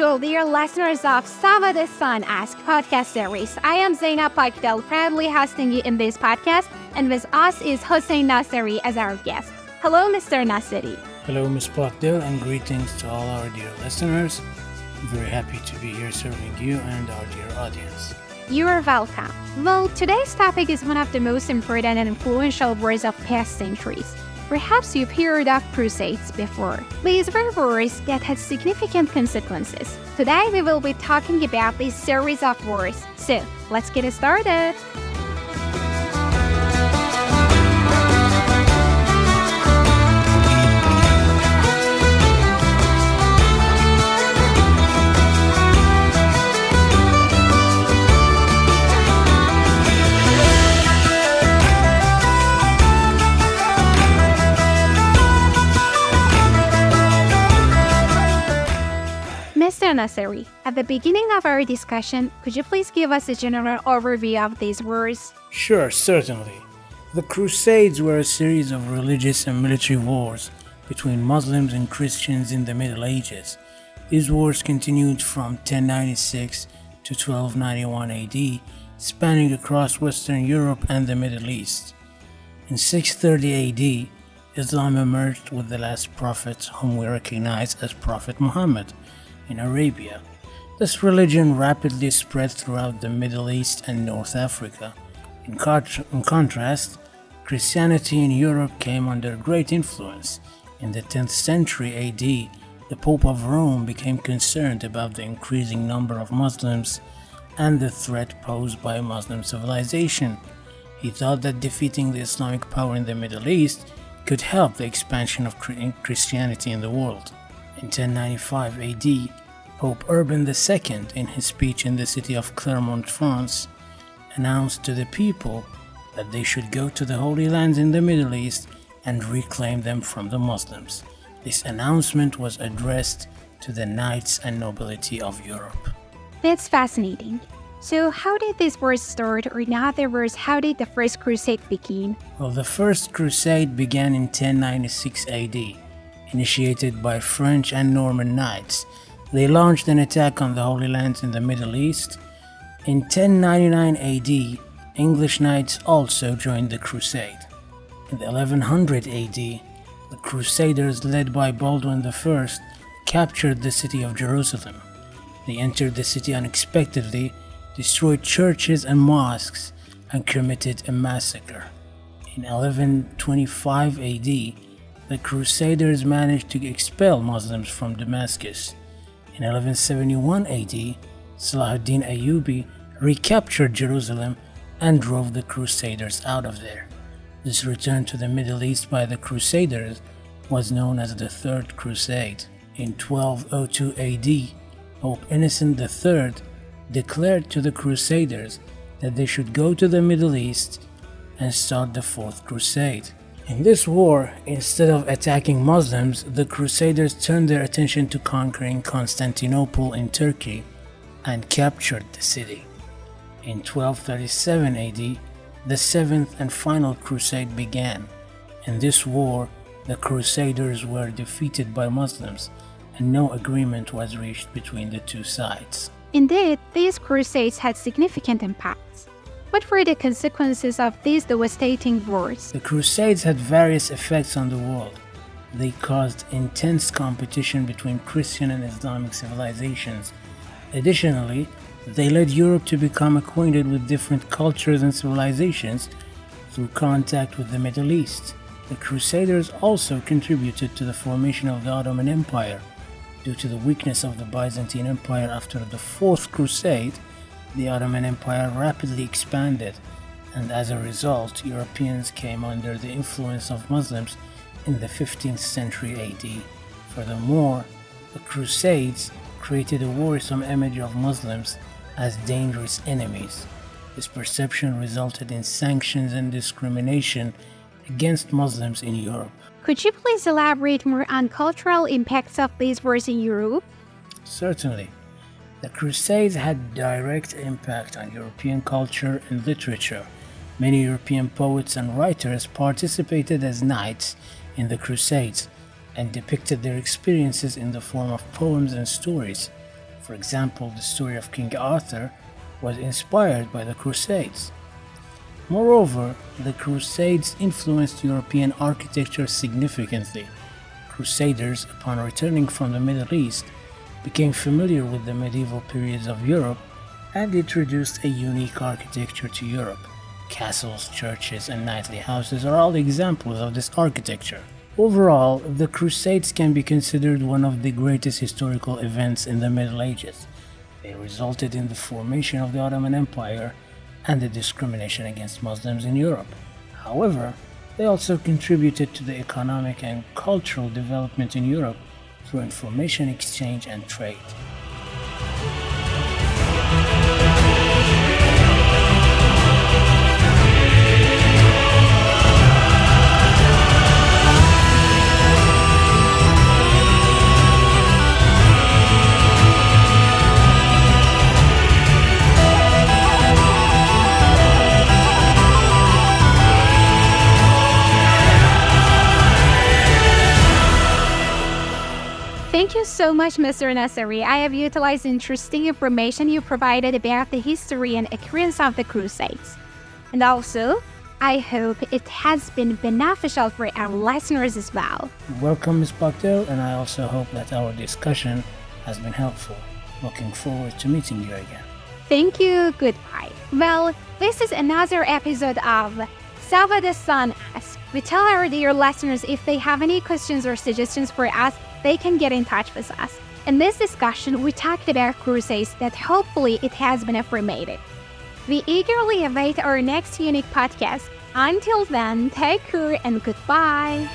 all dear listeners of Savadestan Ask podcast series. I am Zeinab Pakdel, proudly hosting you in this podcast, and with us is Hossein Naseri as our guest. Hello, Mr. Naseri. Hello, Ms. Pakdel, and greetings to all our dear listeners. I'm very happy to be here serving you and our dear audience. You are welcome. Well, today's topic is one of the most important and influential wars of past centuries. Perhaps you've heard of Crusades before. These were wars that had significant consequences. Today we will be talking about this series of wars. So, let's get started. Mr. Naseri, at the beginning of our discussion, could you please give us a general overview of these wars? Sure, certainly. The Crusades were a series of religious and military wars between Muslims and Christians in the Middle Ages. These wars continued from 1096 to 1291 AD, spanning across Western Europe and the Middle East. In 630 AD, Islam emerged with the last prophet, whom we recognize as Prophet Muhammad, in Arabia. This religion rapidly spread throughout the Middle East and North Africa. In contrast, Christianity in Europe came under great influence. In the 10th century AD, the Pope of Rome became concerned about the increasing number of Muslims and the threat posed by Muslim civilization. He thought that defeating the Islamic power in the Middle East could help the expansion of Christianity in the world. In 1095 AD, Pope Urban II, in his speech in the city of Clermont, France, announced to the people that they should go to the Holy Lands in the Middle East and reclaim them from the Muslims. This announcement was addressed to the knights and nobility of Europe. That's fascinating. So how did these wars start, or in other words, how did the First Crusade begin? Well, the First Crusade began in 1096 AD. Initiated by French and Norman knights, they launched an attack on the Holy Lands in the Middle East. In 1099 AD, English knights also joined the crusade. In 1100 AD, the Crusaders led by Baldwin I captured the city of Jerusalem. They entered the city unexpectedly, destroyed churches and mosques, and committed a massacre. In 1125 AD, the Crusaders managed to expel Muslims from Damascus. In 1171 AD, Salahuddin Ayyubi recaptured Jerusalem and drove the Crusaders out of there. This return to the Middle East by the Crusaders was known as the Third Crusade. In 1202 AD, Pope Innocent III declared to the Crusaders that they should go to the Middle East and start the Fourth Crusade. In this war, instead of attacking Muslims, the Crusaders turned their attention to conquering Constantinople in Turkey and captured the city. In 1237 AD, the Seventh and Final Crusade began. In this war, the Crusaders were defeated by Muslims, and no agreement was reached between the two sides. Indeed, these crusades had significant impacts. What were the consequences of these devastating wars? The Crusades had various effects on the world. They caused intense competition between Christian and Islamic civilizations. Additionally, they led Europe to become acquainted with different cultures and civilizations through contact with the Middle East. The Crusaders also contributed to the formation of the Ottoman Empire. Due to the weakness of the Byzantine Empire after the Fourth Crusade, the Ottoman Empire rapidly expanded, and as a result, Europeans came under the influence of Muslims in the 15th century AD. Furthermore, the Crusades created a worrisome image of Muslims as dangerous enemies. This perception resulted in sanctions and discrimination against Muslims in Europe. Could you please elaborate more on cultural impacts of these wars in Europe? Certainly. The Crusades had direct impact on European culture and literature. Many European poets and writers participated as knights in the Crusades and depicted their experiences in the form of poems and stories. For example, the story of King Arthur was inspired by the Crusades. Moreover, the Crusades influenced European architecture significantly. Crusaders, upon returning from the Middle East, became familiar with the medieval periods of Europe and introduced a unique architecture to Europe. Castles, churches, and knightly houses are all examples of this architecture. Overall, the Crusades can be considered one of the greatest historical events in the Middle Ages. They resulted in the formation of the Ottoman Empire and the discrimination against Muslims in Europe. However, they also contributed to the economic and cultural development in Europe through information exchange and trade. Thank you so much, Mr. Naseri. I have utilized interesting information you provided about the history and occurrence of the Crusades. And also, I hope it has been beneficial for our listeners as well. Welcome, Ms. Pakdel, and I also hope that our discussion has been helpful. Looking forward to meeting you again. Thank you. Goodbye. Well, this is another episode of Savadestan Ask. We tell our dear listeners if they have any questions or suggestions for us, they can get in touch with us. In this discussion, we talked about Crusades that hopefully it has been informative. We eagerly await our next unique podcast. Until then, take care and goodbye.